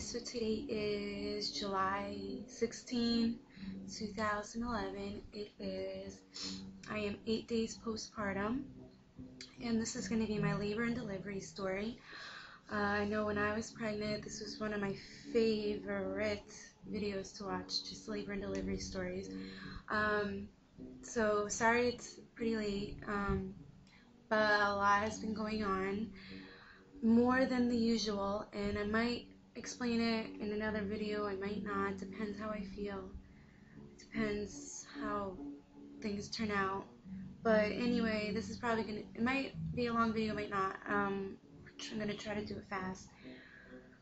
So today is July 16, 2011. I am 8 days postpartum, and this is going to be my labor and delivery story. I know when I was pregnant, this was one of my favorite videos to watch, just labor and delivery stories. So sorry it's pretty late, but a lot has been going on, more than the usual, and I might explain it in another video, I might not, depends how I feel, depends how things turn out. But anyway, this is probably gonna, it might be a long video, might not. I'm gonna try to do it fast.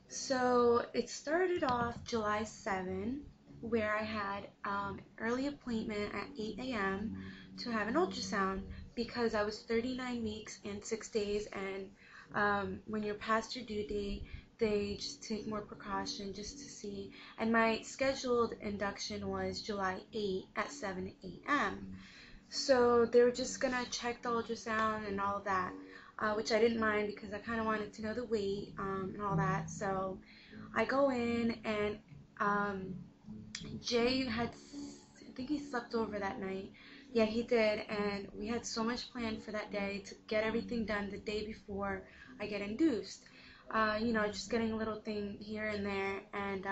So it started off July 7, where I had an early appointment at 8 a.m. to have an ultrasound because I was 39 weeks and 6 days, and when you're past your due date, they just take more precaution just to see. And my scheduled induction was July 8 at 7 a.m. So they were just gonna check the ultrasound and all of that, which I didn't mind because I kind of wanted to know the weight and all that. So I go in, and Jay had, I think he slept over that night. Yeah, he did, and we had so much planned for that day to get everything done the day before I get induced. Just getting a little thing here and there, and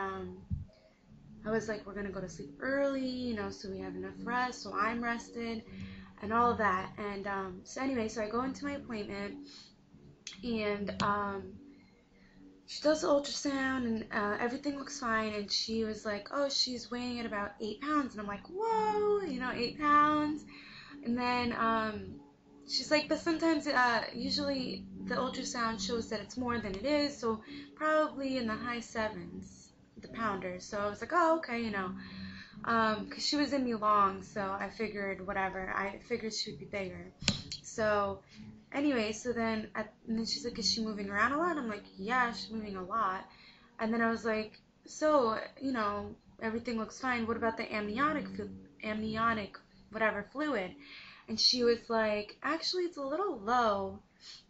I was like, we're gonna go to sleep early, so we have enough rest, so I'm rested, and all of that. And so anyway, so I go into my appointment, and she does the ultrasound, and everything looks fine, and she was like, oh, she's weighing at about 8 pounds, and I'm like, whoa, 8 pounds. And then she's like, but sometimes usually the ultrasound shows that it's more than it is, so probably in the high 7s, the pounders. So I was like, oh, okay, because she was in me long, so I figured whatever, I figured she would be bigger. So anyway, and then she's like, is she moving around a lot? I'm like, yeah, she's moving a lot. And then I was like, so, everything looks fine. What about the amniotic whatever fluid? And she was like, actually, it's a little low,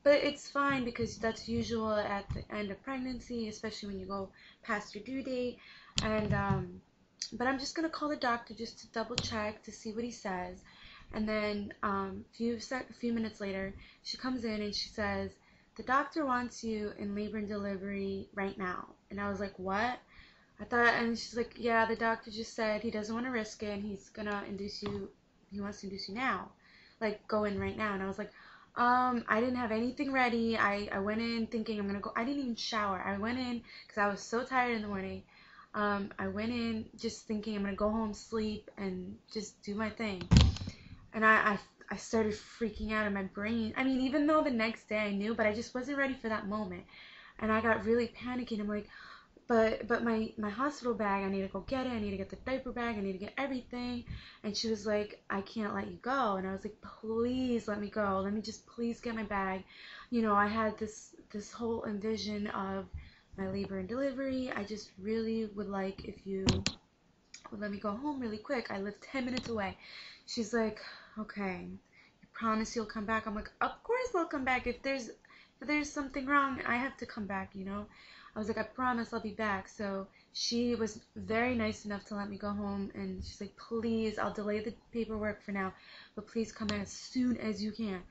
but it's fine because that's usual at the end of pregnancy, especially when you go past your due date. And but I'm just gonna call the doctor just to double check to see what he says. And then a few minutes later, she comes in and she says, the doctor wants you in labor and delivery right now. And I was like, what? And she's like, yeah, the doctor just said he doesn't want to risk it, and he's gonna induce you. He wants to induce you now, like go in right now. And I was like, I didn't have anything ready. I went in thinking I'm gonna go. I didn't even shower. I went in because I was so tired in the morning. I went in just thinking I'm gonna go home, sleep, and just do my thing. And I started freaking out in my brain. I mean, even though the next day I knew, but I just wasn't ready for that moment. And I got really panicky. I'm like, but my hospital bag, I need to go get it. I need to get the diaper bag. I need to get everything. And she was like, I can't let you go. And I was like, please let me go. Let me just please get my bag. I had this whole envision of my labor and delivery. I just really would like if you would let me go home really quick. I live 10 minutes away. She's like, okay, you promise you'll come back? I'm like, of course I'll come back. If there's something wrong, I have to come back, I was like, I promise I'll be back. So she was very nice enough to let me go home, and she's like, please, I'll delay the paperwork for now, but please come in as soon as you can.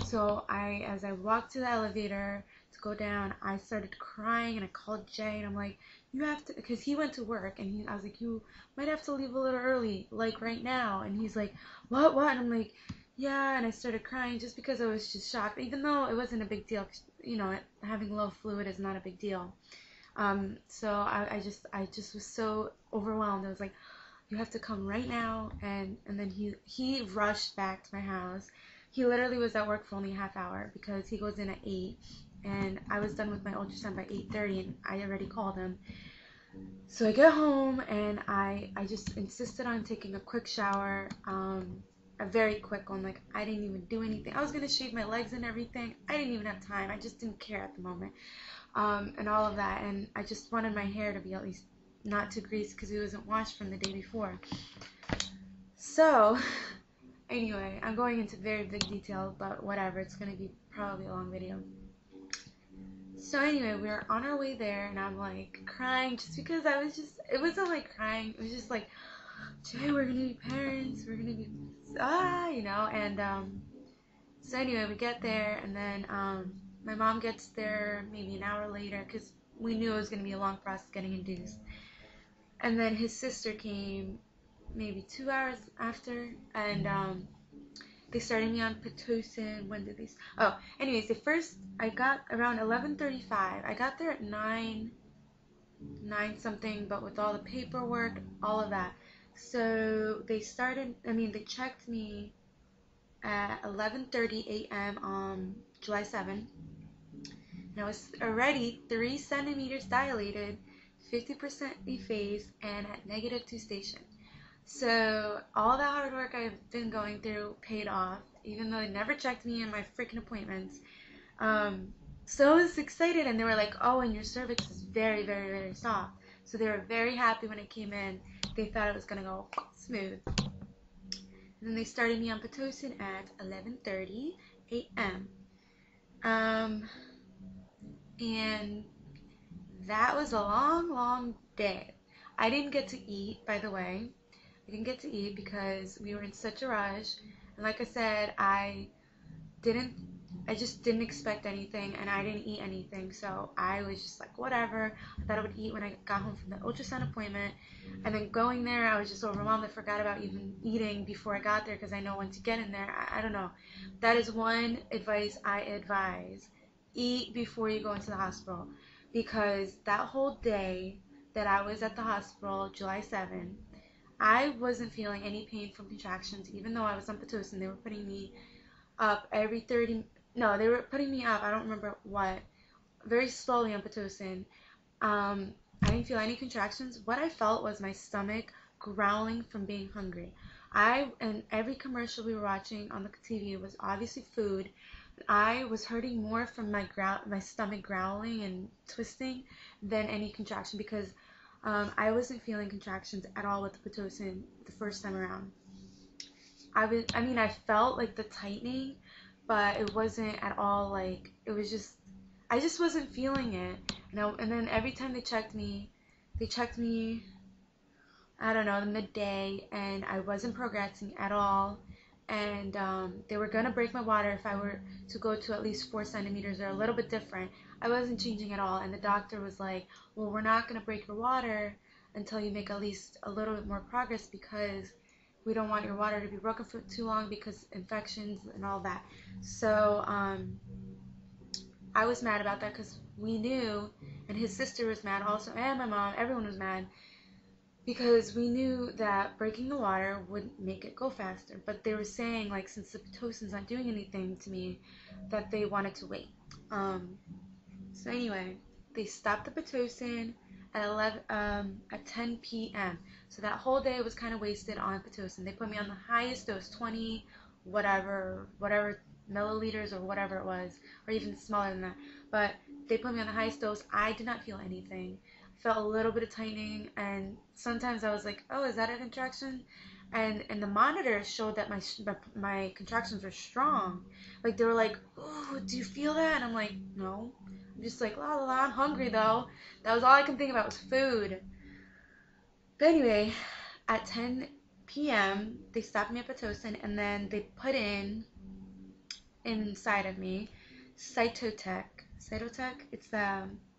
So as I walked to the elevator to go down, I started crying, and I called Jay, and I'm like, you have to, because he went to work, and I was like, you might have to leave a little early, like right now. And he's like, what? And I'm like, yeah. And I started crying just because I was just shocked, even though it wasn't a big deal. Having low fluid is not a big deal. So I just was so overwhelmed. I was like, you have to come right now. And then he rushed back to my house. He literally was at work for only a half hour because he goes in at 8, and I was done with my ultrasound by 8:30, and I already called him. So I get home, and I just insisted on taking a quick shower, a very quick one. Like, I didn't even do anything. I was gonna shave my legs and everything. I didn't even have time. I just didn't care at the moment, and all of that. And I just wanted my hair to be at least not too greasy because it wasn't washed from the day before. So anyway, I'm going into very big detail, but whatever. It's gonna be probably a long video. So anyway, we were on our way there, and I'm like crying just because it wasn't like crying, it was just like, Jay, we're gonna be parents, we're gonna be, and so anyway, we get there, and then my mom gets there maybe an hour later, because we knew it was gonna be a long process getting induced. And then his sister came maybe 2 hours after, and they started me on Pitocin. When did they? Oh, anyways, I got around 11:35. I got there at 9 something, but with all the paperwork, all of that. So they started. I mean, they checked me at 11:30 a.m. on July 7th, and I was already 3 centimeters dilated, 50% ephased, and at -2 station. So all that hard work I've been going through paid off, even though they never checked me in my freaking appointments. So I was excited, and they were like, "Oh, and your cervix is very, very, very soft." So they were very happy when I came in. They thought it was gonna go smooth. And then they started me on Pitocin at 11:30 a.m. And that was a long, long day. I didn't get to eat, by the way. I didn't get to eat because we were in such a rush. And like I said, I just didn't expect anything, and I didn't eat anything. So I was just like, whatever. I thought I would eat when I got home from the ultrasound appointment. And then going there, I was just overwhelmed. I forgot about even eating before I got there, because I know once you get in there, I don't know. That is one advice I advise. Eat before you go into the hospital. Because that whole day that I was at the hospital, July 7th, I wasn't feeling any pain from contractions, even though I was on Pitocin. They were putting me up every 30, no, they were putting me up, I don't remember what, very slowly on Pitocin. I didn't feel any contractions. What I felt was my stomach growling from being hungry. And every commercial we were watching on the TV was obviously food. I was hurting more from my stomach growling and twisting than any contraction, because I wasn't feeling contractions at all with the Pitocin the first time around. I felt like the tightening, but it wasn't at all like, I just wasn't feeling it. And then every time they checked me, I don't know, midday, and I wasn't progressing at all. And they were gonna break my water if I were to go to at least 4 centimeters or a little bit different. I wasn't changing at all, and the doctor was like, "Well, we're not gonna break your water until you make at least a little bit more progress, because we don't want your water to be broken for too long because infections and all that." So I was mad about that, because we knew, and his sister was mad also, and my mom, everyone was mad, because we knew that breaking the water would make it go faster. But they were saying, like, since the Pitocin's not doing anything to me, that they wanted to wait. So anyway, they stopped the Pitocin at 10 p.m. So that whole day was kind of wasted on Pitocin. They put me on the highest dose, 20 whatever milliliters or whatever it was, or even smaller than that. But they put me on the highest dose. I did not feel anything. Felt a little bit of tightening, and sometimes I was like, "Oh, is that a contraction?" And the monitors showed that my contractions were strong. Like, they were like, "Oh, do you feel that?" And I'm like, "No." I'm just like, "La la la, I'm hungry though." That was all I could think about was food. But anyway, at 10 p.m. they stopped me at Pitocin, and then they put inside of me Cytotec. Cytotec, it's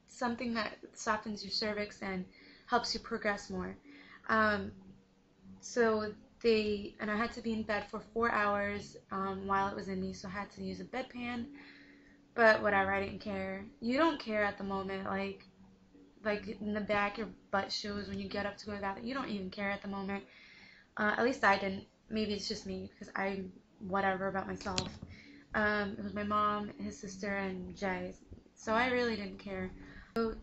something that softens your cervix and helps you progress more. So and I had to be in bed for 4 hours while it was in me, so I had to use a bedpan. But whatever, I didn't care. You don't care at the moment, like in the back, your butt shows when you get up to go to the bathroom. You don't even care at the moment. At least I didn't. Maybe it's just me, because I'm whatever about myself. It was my mom, his sister, and Jay. So I really didn't care. So,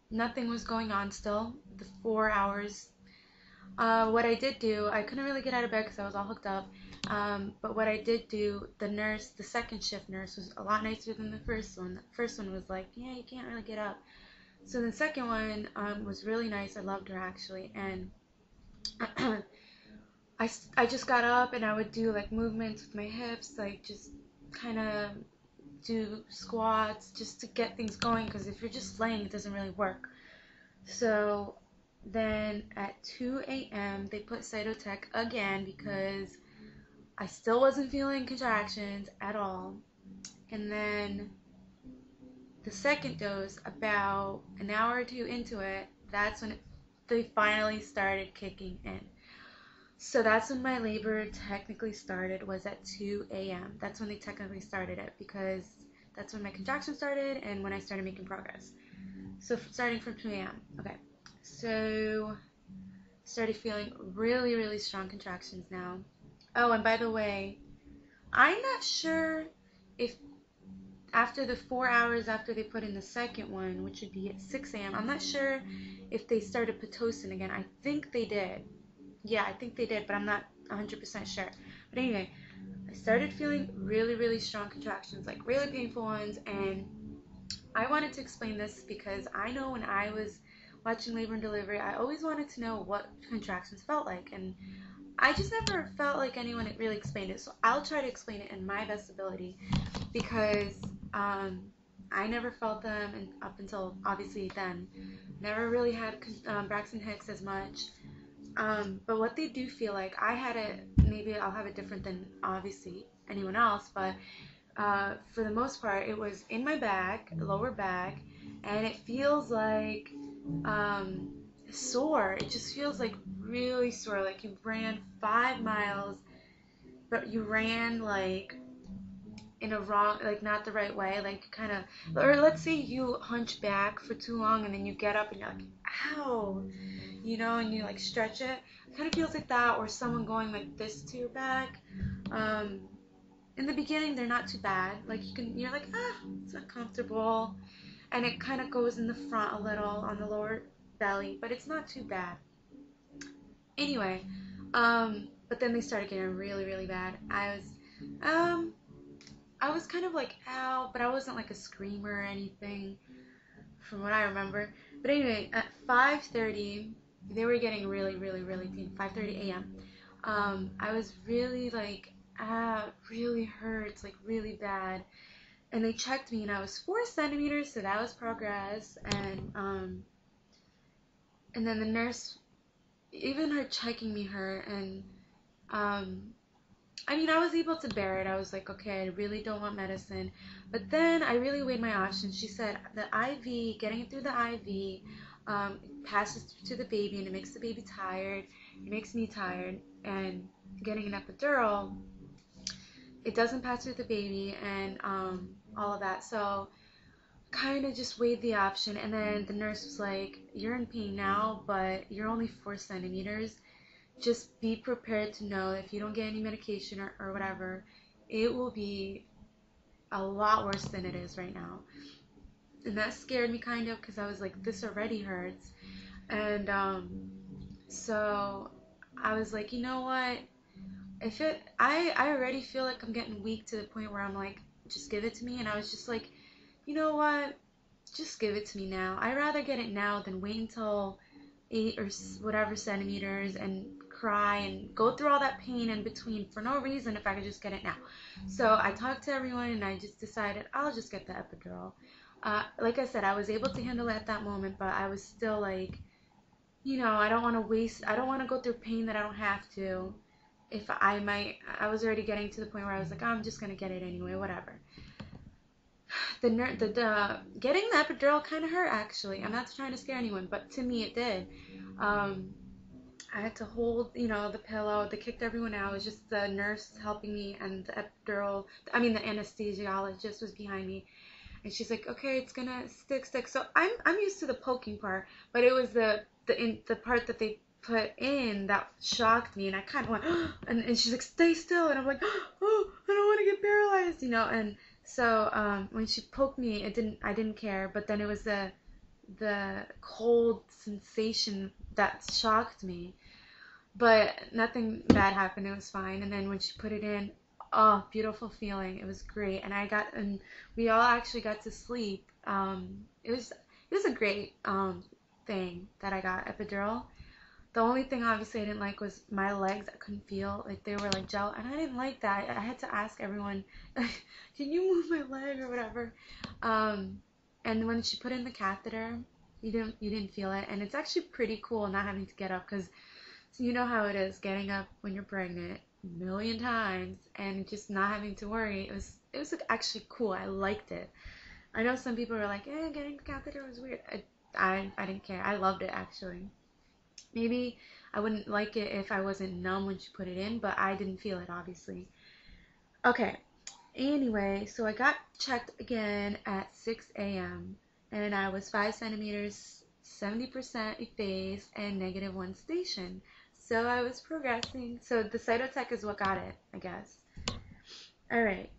nothing was going on still, the 4 hours. What I did do, I couldn't really get out of bed because I was all hooked up. But what I did do, the second shift nurse was a lot nicer than the first one. The first one was like, "Yeah, you can't really get up." So the second one was really nice. I loved her, actually. And I just got up and I would do like movements with my hips, like just kind of do squats just to get things going, because if you're just laying, it doesn't really work. So then at 2 a.m., they put Cytotec again because I still wasn't feeling contractions at all. And then the second dose, about an hour or two into it, that's when they finally started kicking in. So that's when my labor technically started, was at 2 a.m. That's when they technically started it, because that's when my contraction started and when I started making progress. So starting from 2 a.m. Okay. So started feeling really, really strong contractions now. Oh, and by the way, I'm not sure if after the 4 hours after they put in the second one, which would be at 6 a.m., I'm not sure if they started Pitocin again. I think they did. Yeah, I think they did, but I'm not 100% sure. But anyway, I started feeling really, really strong contractions, like really painful ones, and I wanted to explain this because I know when I was watching labor and delivery, I always wanted to know what contractions felt like, and I just never felt like anyone really explained it. So I'll try to explain it in my best ability, because um, I never felt them, and up until obviously then, never really had Braxton Hicks as much. But what they do feel like, I had it, maybe I'll have it different than obviously anyone else, but for the most part, it was in my back, lower back, and it feels like um, sore. It just feels like really sore, like you ran 5 miles, but you ran like in a wrong, like not the right way, like kind of, or let's say you hunch back for too long and then you get up and you're like, ow, and you like stretch it. It kind of feels like that, or someone going like this to your back. Um, in the beginning, they're not too bad. Like you're like, it's uncomfortable, and it kind of goes in the front a little on the lower belly, but it's not too bad. Anyway, but then they started getting really, really bad. Um, I was kind of like, ow, but I wasn't like a screamer or anything, from what I remember. But anyway, at 5:30, they were getting really, really, really painful. 5:30 a.m. I was really like, really hurts, like really bad. And they checked me, and I was 4 centimeters, so that was progress. And then the nurse, even her checking me hurt, and I mean, I was able to bear it. I was like, okay, I really don't want medicine. But then I really weighed my options. She said the IV, getting it through the IV, passes to the baby, and it makes the baby tired. It makes me tired. And getting an epidural, it doesn't pass through the baby, and all of that. So kind of just weighed the option. And then the nurse was like, you're in pain now, but you're only 4 centimeters. Just be prepared to know if you don't get any medication or whatever, it will be a lot worse than it is right now. And that scared me kind of, because I was like, this already hurts. And so I was like, you know what? I already feel like I'm getting weak to the point where I'm like, just give it to me. And I was just like, you know what? Just give it to me now. I'd rather get it now than wait until 8 or whatever centimeters and cry and go through all that pain in between for no reason if I could just get it now. So I talked to everyone, and I just decided I'll just get the epidural. Like I said, I was able to handle it at that moment, but I was still like, I don't want to I don't want to go through pain that I don't have to. If I was already getting to the point where I was like, I'm just gonna get it anyway, whatever. The getting the epidural kind of hurt, actually. I'm not trying to scare anyone, but to me it did. I had to hold, the pillow. They kicked everyone out. It was just the nurse helping me, and the the anesthesiologist was behind me. And she's like, okay, it's gonna stick. So I'm used to the poking part, but it was the part that they put in that shocked me, and I kind of went, and she's like, stay still, and I'm like, oh, I don't want to get paralyzed, and so when she poked me, I didn't care, but then it was the cold sensation that shocked me. But nothing bad happened. It was fine. And then when she put it in, oh, beautiful feeling. It was great. And we all actually got to sleep. It was a great thing that I got epidural. The only thing obviously I didn't like was my legs. I couldn't feel, like they were like gel, and I didn't like that. I had to ask everyone, can you move my leg or whatever. And when she put in the catheter, you didn't feel it, and it's actually pretty cool not having to get up, because you know how it is getting up when you're pregnant a million times and just not having to worry. It was like, actually cool. I liked it. I know some people were like, "Eh, getting the catheter was weird." I didn't care. I loved it actually. Maybe I wouldn't like it if I wasn't numb when she put it in, but I didn't feel it obviously. Okay. Anyway, so I got checked again at 6 a.m. and I was 5 centimeters, 70% effaced, and -1 station. So I was progressing. So the Cytotec is what got it, I guess. Alright.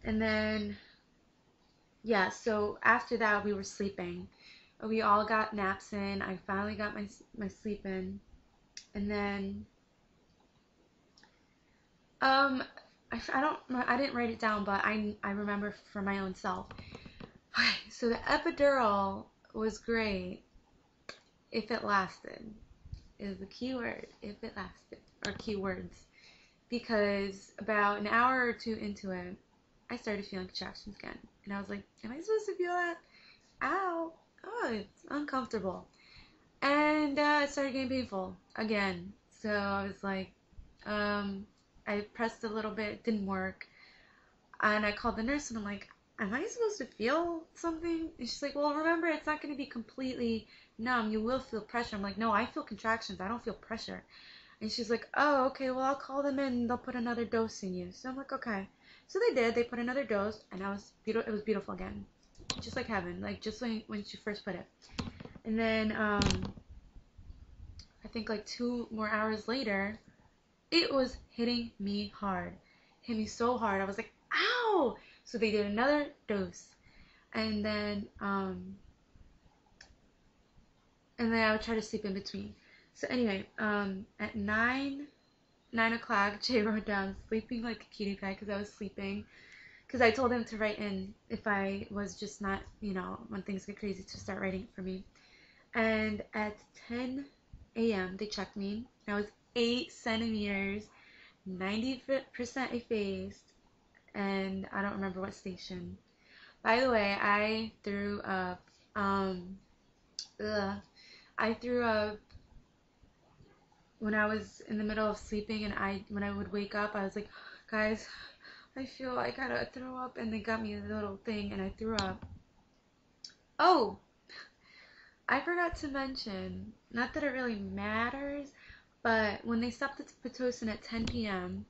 And then, yeah, so after that we were sleeping. We all got naps in. I finally got my sleep in. And then, um, I didn't write it down, but I remember for my own self. Okay, so the epidural was great if it lasted, is the key word, if it lasted, or keywords. Because about an hour or two into it, I started feeling contractions again. And I was like, am I supposed to feel that? Ow! Oh, it's uncomfortable. And it started getting painful again. So I was like, I pressed a little bit, it didn't work. And I called the nurse and I'm like, am I supposed to feel something? And she's like, well, remember, it's not going to be completely numb. You will feel pressure. I'm like, no, I feel contractions. I don't feel pressure. And she's like, oh, okay, well, I'll call them in and they'll put another dose in you. So I'm like, okay. So they did. They put another dose and it was beautiful again. Just like heaven, like just when she first put it. And then I think like 2 more hours later, it was hitting me hard. Hit me so hard. I was like, ow! So they did another dose. And then I would try to sleep in between. So anyway, at 9 o'clock, Jay wrote down sleeping like a cutie pie because I was sleeping. Because I told him to write in if I was just not, when things get crazy, to start writing it for me. And at 10 a.m., they checked me. I was 8 centimeters, 90% effaced, and I don't remember what station. By the way, I threw up. I threw up when I was in the middle of sleeping, and when I would wake up, I was like, guys, I feel I gotta throw up, and they got me a little thing, and I threw up. Oh, I forgot to mention, not that it really matters, but when they stopped the Pitocin at 10 p.m.,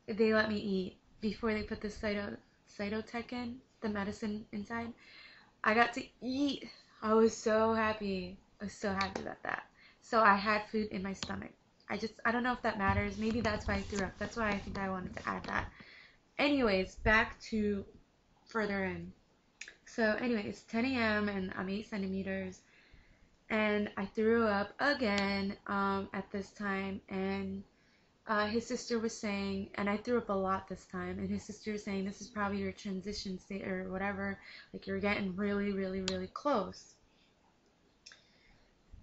they let me eat before they put the Cytotec in, the medicine inside. I got to eat. I was so happy. I was so happy about that. So I had food in my stomach. I don't know if that matters. Maybe that's why I threw up. That's why I think I wanted to add that. Anyways, back to further in. So anyways, 10 a.m. and I'm 8 centimeters. And I threw up again at this time. And his sister was saying, and I threw up a lot this time, and his sister was saying this is probably your transition state or whatever, like you're getting really, really, really close.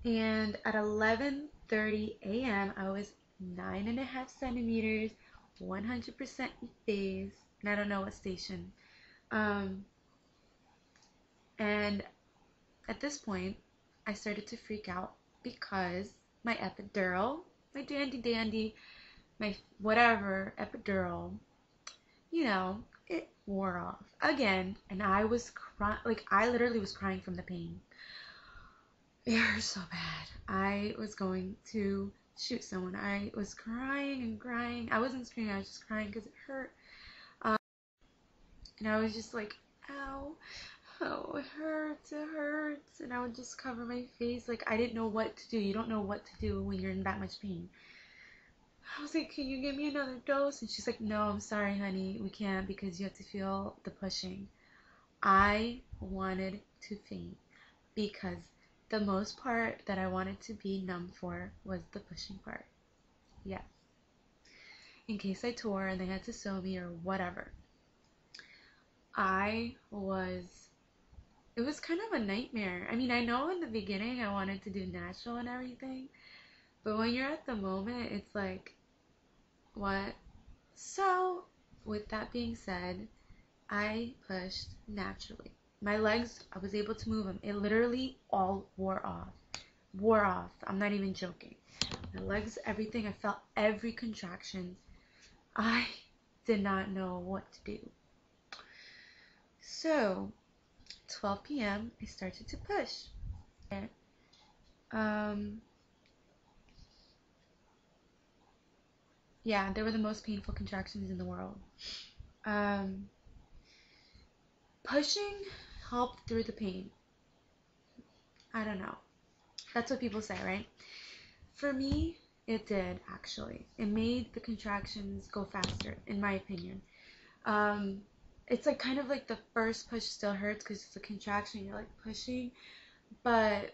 And at 11:30 a.m. I was 9.5 centimeters, 100% effaced, and I don't know what station. And at this point, I started to freak out because my epidural, my dandy, my whatever epidural, it wore off again, and I was crying, like I literally was crying from the pain. It hurt so bad. I was going to shoot someone. I was crying and crying. I wasn't screaming, I was just crying because it hurt. And I was just like, ow, oh, it hurts, and I would just cover my face. Like, I didn't know what to do. You don't know what to do when you're in that much pain. I was like, can you give me another dose? And she's like, no, I'm sorry, honey, we can't because you have to feel the pushing. I wanted to faint because the most part that I wanted to be numb for was the pushing part. Yes. In case I tore and they had to sew me or whatever. I was it was kind of a nightmare. I mean, I know in the beginning I wanted to do natural and everything, but when you're at the moment, it's like, what? So, with that being said, I pushed naturally. My legs, I was able to move them. It literally all wore off. Wore off. I'm not even joking. My legs, everything, I felt every contraction. I did not know what to do. So, 12 p.m., I started to push. Um, yeah, they were the most painful contractions in the world. Um, Pushing helped through the pain. I don't know. That's what people say, right? For me, it did actually. It made the contractions go faster, in my opinion. Um, it's like kind of like the first push still hurts because it's a contraction, you're like pushing, but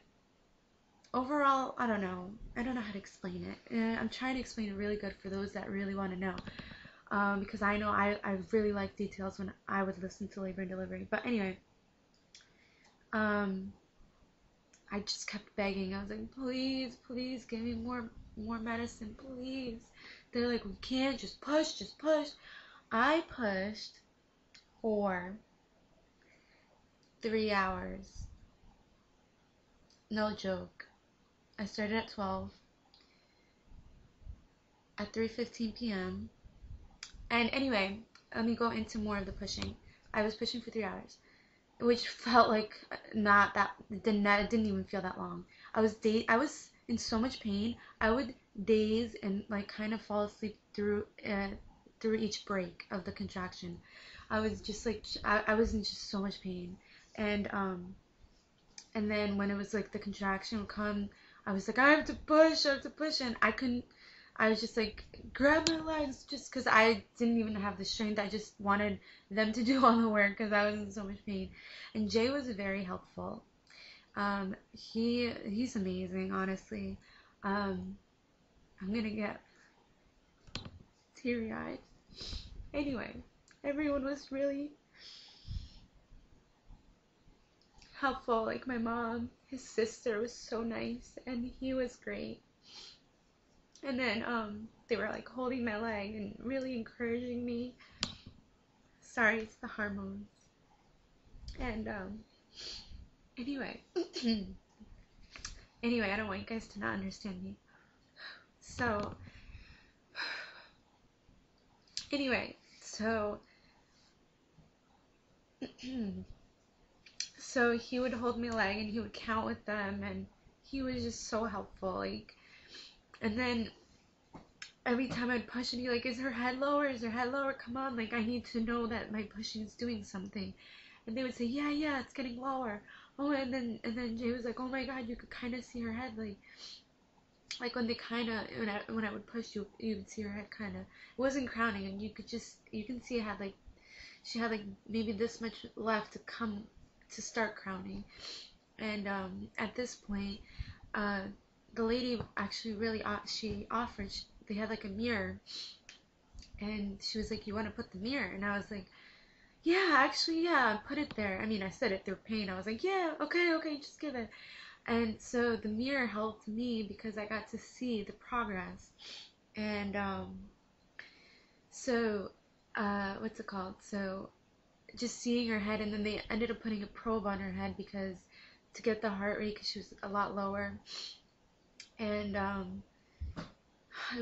overall, I don't know. I don't know how to explain it. I'm trying to explain it really good for those that really want to know. Because I know I really like details when I would listen to labor and delivery. But anyway, um, I just kept begging. I was like, please, please give me more medicine, please. They're like, we can't, just push, just push. I pushed for 3 hours. No joke. I started at 12. At 3:15 p.m. And anyway, let me go into more of the pushing. I was pushing for 3 hours, which felt like not that it didn't even feel that long. I was in so much pain. I would daze and like kind of fall asleep through each break of the contraction. I was just like I was in just so much pain, and then when it was like the contraction would come, I was like, I have to push, and I couldn't. I was just like, grab my legs, just because I didn't even have the strength. I just wanted them to do all the work because I was in so much pain. And Jay was very helpful. He's amazing, honestly. Um, I'm gonna get teary eyed. Anyway, everyone was really helpful. Like my mom, his sister was so nice, and he was great. And then they were like holding my leg and really encouraging me. Sorry, it's the hormones. And anyway, anyway, I don't want you guys to not understand me. So anyway, so he would hold my leg and he would count with them, and he was just so helpful. Like, and then every time I'd push and be like, is her head lower? Is her head lower? Come on, like I need to know that my pushing is doing something. And they would say, yeah, it's getting lower. Oh, and then Jay was like, oh my God, you could kind of see her head, like when they kind of when I would push you would see her head kind of. It wasn't crowning, and you can see it had like she had like maybe this much left to come to start crowning. And at this point, uh, the lady actually really she offered. They had like a mirror, and she was like, "You want to put the mirror?" And I was like, "Yeah, actually, yeah, put it there." I mean, I said it through pain. I was like, "Yeah, okay, just give it." And so the mirror helped me because I got to see the progress. And so what's it called? So just seeing her head, and then they ended up putting a probe on her head because to get the heart rate because she was a lot lower. And I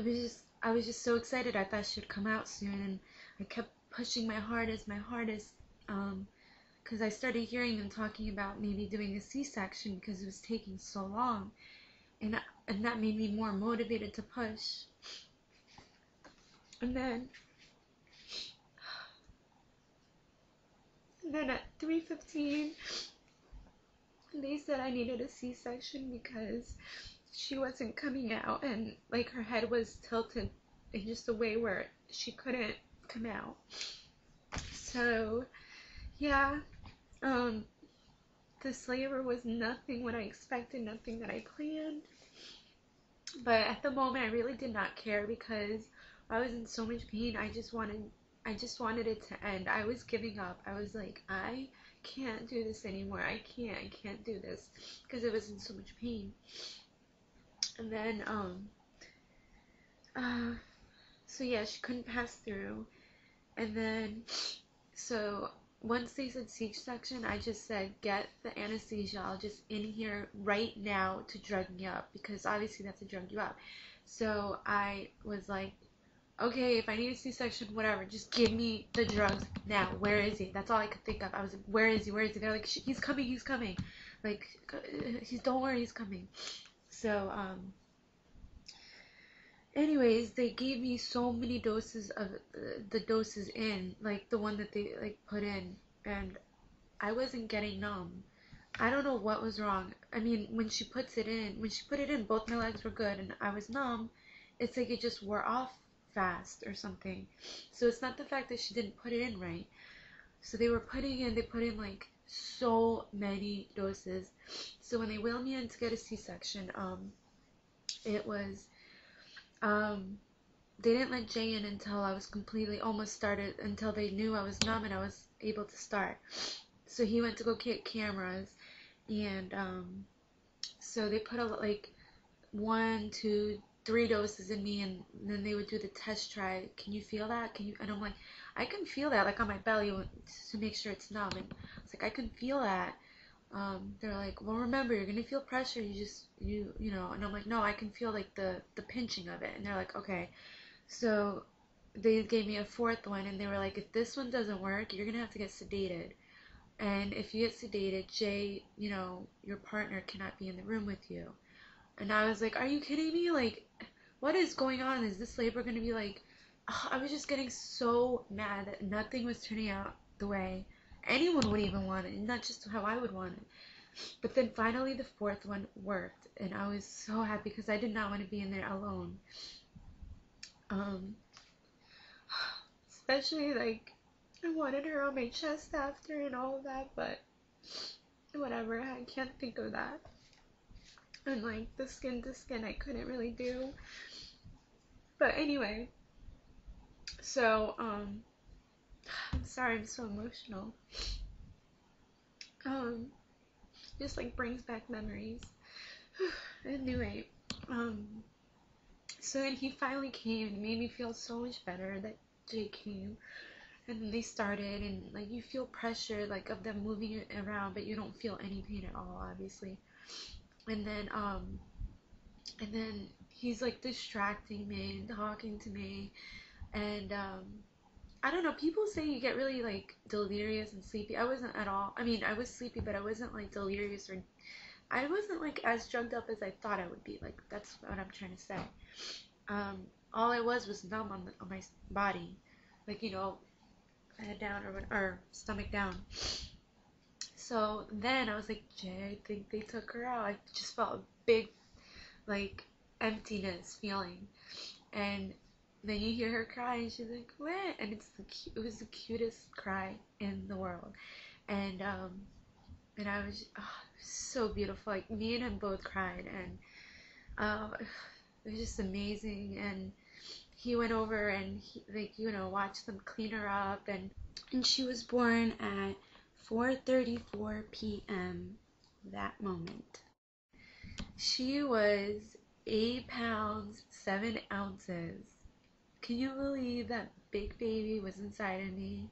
was just so excited. I thought she'd come out soon, and I kept pushing my hardest, because I started hearing them talking about maybe doing a C-section because it was taking so long, and that made me more motivated to push. And then at 3:15, they said I needed a C-section because she wasn't coming out, and like her head was tilted in just a way where she couldn't come out. So yeah, this labor was nothing what I expected, nothing that I planned. But at the moment, I really did not care because I was in so much pain. I just wanted it to end. I was giving up. I was like, I can't do this anymore. I can't do this, because it was in so much pain. And then uh so yeah, she couldn't pass through. And then so once they said C-section, I just said, get the anesthesiologist in here right now to drug me up, because obviously they have to drug you up. So I was like, okay, if I need a C-section, whatever, just give me the drugs now. Where is he? That's all I could think of. I was like, where is he? Where is he? They're like, he's coming, he's coming. Like, don't worry, he's coming. So, anyways, they gave me so many doses of the doses in, like the one that they like put in, and I wasn't getting numb. I don't know what was wrong. I mean, when she put it in, both my legs were good and I was numb. It's like it just wore off fast or something. So it's not the fact that she didn't put it in right. So they put in like so many doses. So when they wheeled me in to get a C-section, it was, they didn't let Jay in until I was completely almost started, until they knew I was numb and I was able to start. So he went to go get cameras, and so they put like 1, 2, 3 doses in me, and then they would do the test try. Can you feel that? Can you? And I'm like, I can feel that, like on my belly, to make sure it's numb. And it's like, I can feel that. They're like, well, remember, you're gonna feel pressure. You know. And I'm like, no, I can feel like the pinching of it. And they're like, okay. So they gave me a 4th one, and they were like, if this one doesn't work, you're gonna have to get sedated. And if you get sedated, Jay, you know, your partner cannot be in the room with you. And I was like, are you kidding me? Like, what is going on? Is this labor going to be like... I was just getting so mad that nothing was turning out the way anyone would even want it, and not just how I would want it. But then finally the 4th one worked, and I was so happy because I did not want to be in there alone. Especially, like, I wanted her on my chest after and all of that, but whatever, I can't think of that. And like the skin to skin, I couldn't really do. But anyway, so I'm sorry, I'm so emotional. Just like brings back memories. Anyway, so then he finally came and made me feel so much better that Jay came. And then they started, and like you feel pressure like of them moving it around, but you don't feel any pain at all, obviously. And then he's like distracting me and talking to me, and I don't know, people say you get really like delirious and sleepy. I wasn't at all. I mean, I was sleepy, but I wasn't like delirious, or I wasn't like as drugged up as I thought I would be. Like, that's what I'm trying to say. All I was numb on my body, like, you know, head down or stomach down. So then I was like, Jay, I think they took her out. I just felt a big, like, emptiness feeling. And then you hear her cry, and she's like, what? And it was the cutest cry in the world. And I was so beautiful. Like, me and him both cried, and it was just amazing. And he went over and he, like, you know, watched them clean her up, and she was born at 4:34 p.m. that moment. She was 8 pounds 7 ounces. Can you believe that big baby was inside of me?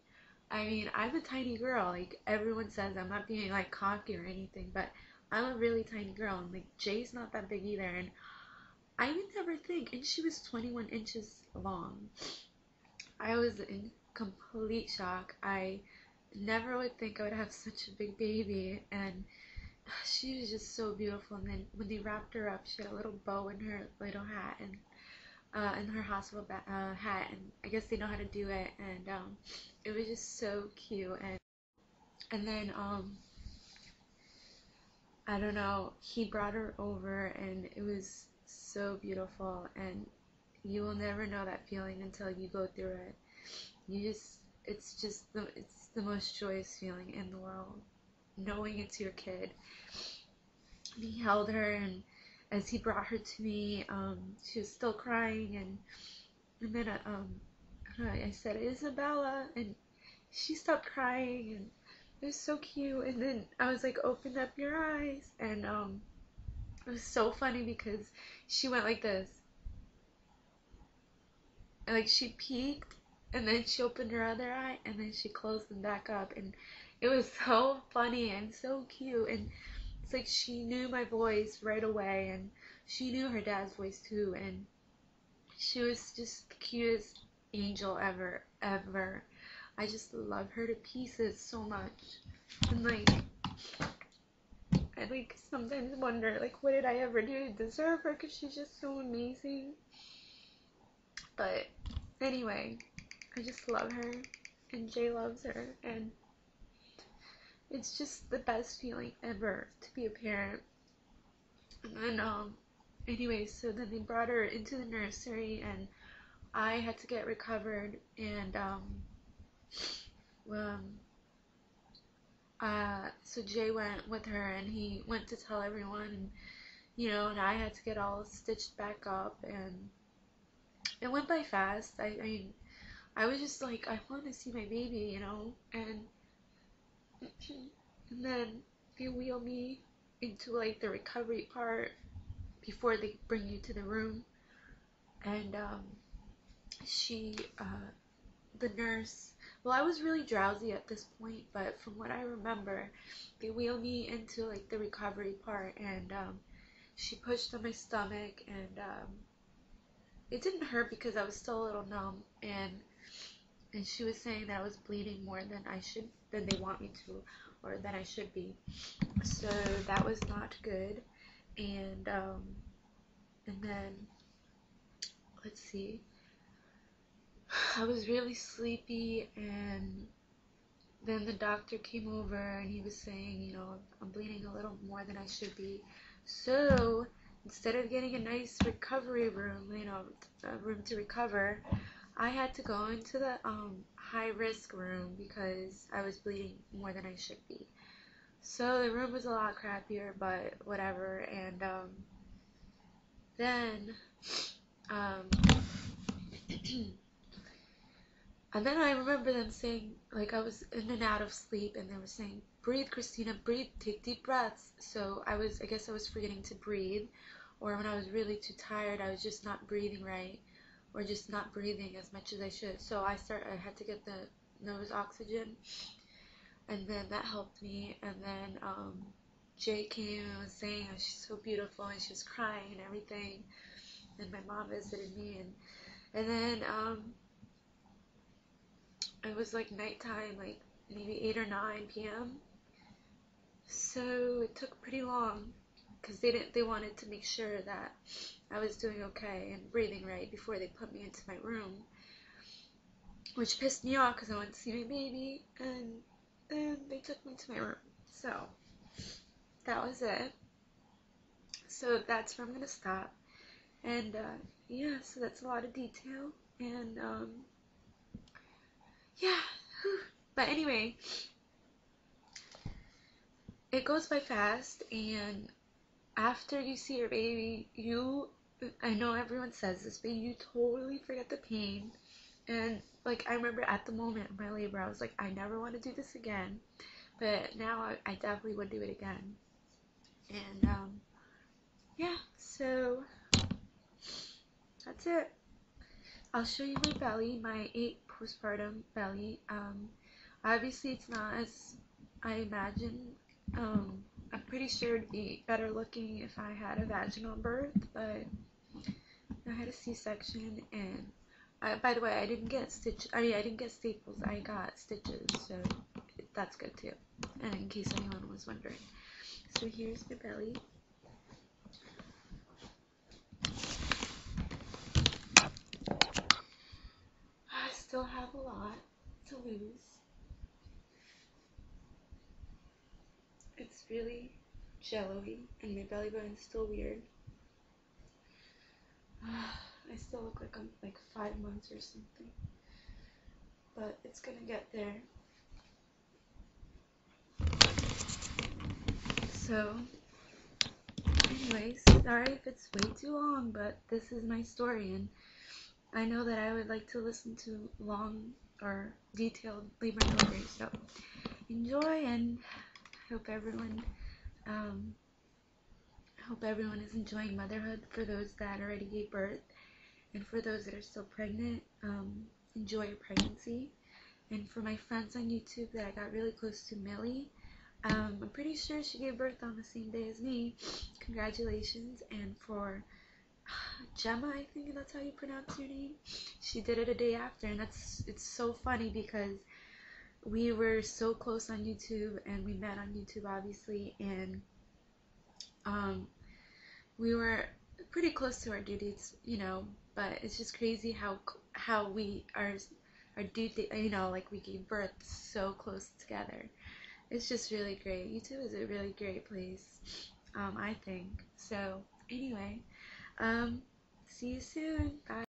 I mean, I'm a tiny girl. Like, everyone says, I'm not being like cocky or anything, but I'm a really tiny girl, and like Jay's not that big either. And I would never think, and she was 21 inches long. I was in complete shock. I never would think I would have such a big baby, and she was just so beautiful. And then when they wrapped her up, she had a little bow in her little hat, and in her hospital hat, and I guess they know how to do it, and it was just so cute. And then I don't know, he brought her over, and it was so beautiful, and you will never know that feeling until you go through it. It's the most joyous feeling in the world, knowing it's your kid. And he held her, and as he brought her to me, she was still crying, and then I said, Isabella, and she stopped crying, It was so cute. And then I was like, open up your eyes. And it was so funny because she went like this. And like she peeked and then she opened her other eye and then she closed them back up. And it was so funny and so cute. And it's like she knew my voice right away. And she knew her dad's voice too. And she was just the cutest angel ever, ever. I just love her to pieces so much. And like, I like sometimes wonder like what did I ever do to deserve her, because she's just so amazing. But anyway, I just love her and Jay loves her, and it's just the best feeling ever to be a parent. And then anyway, so then they brought her into the nursery and I had to get recovered, and um so Jay went with her and he went to tell everyone, and and I had to get all stitched back up, and it went by fast. I mean, I was just like, I want to see my baby, and then they wheel me into like the recovery part before they bring you to the room, and she, the nurse, well, I was really drowsy at this point, but from what I remember, they wheeled me into like the recovery part, and she pushed on my stomach, and it didn't hurt because I was still a little numb, and she was saying that I was bleeding more than they want me to, or than I should be. So that was not good. And then let's see. I was really sleepy, and then the doctor came over and he was saying, I'm bleeding a little more than I should be. So instead of getting a nice recovery room, a room to recover, I had to go into the high risk room because I was bleeding more than I should be. So the room was a lot crappier, but whatever. And then and then I remember them saying, like, I was in and out of sleep, and they were saying, breathe, Christina, breathe, take deep breaths. So I guess I was forgetting to breathe, or when I was really too tired, I was just not breathing right, or just not breathing as much as I should. So I had to get the nose oxygen, and then that helped me. And then Jay came and was saying how she's so beautiful, and she was crying and everything. And my mom visited me, and then it was like nighttime, like maybe 8 or 9 p.m. So it took pretty long because they wanted to make sure that I was doing okay and breathing right before they put me into my room, which pissed me off because I wanted to see my baby, and then they took me to my room. So that was it. So that's where I'm gonna stop. And yeah, so that's a lot of detail, and yeah. But anyway, it goes by fast, and after you see your baby, I know everyone says this, but you totally forget the pain. And like, I remember at the moment of my labor, I was like, I never want to do this again, but now I definitely would do it again. And yeah, so that's it. I'll show you my belly, my 8 postpartum belly. Obviously it's not as I imagined. I'm pretty sure it'd be better looking if I had a vaginal birth, but I had a C-section, and by the way, I didn't get staples, I got stitches, so that's good too, and in case anyone was wondering. So here's my belly. I still have a lot to lose. It's really jello-y, and my belly button's still weird. I still look like I'm like 5 months or something, but it's gonna get there. So anyways, sorry if it's way too long, but this is my story, and I know that I would like to listen to long or detailed labor and delivery. So enjoy, and I hope everyone um, is enjoying motherhood. For those that already gave birth, and for those that are still pregnant, enjoy your pregnancy. And for my friends on YouTube that I got really close to, Millie, I'm pretty sure she gave birth on the same day as me. Congratulations. And for Gemma, I think that's how you pronounce your name, she did it a day after, and it's so funny because we were so close on YouTube, and we met on YouTube obviously, and um, we were pretty close to our due dates, but it's just crazy how we our due date, like we gave birth so close together. It's just really great. YouTube is a really great place, I think. So anyway, see you soon. Bye.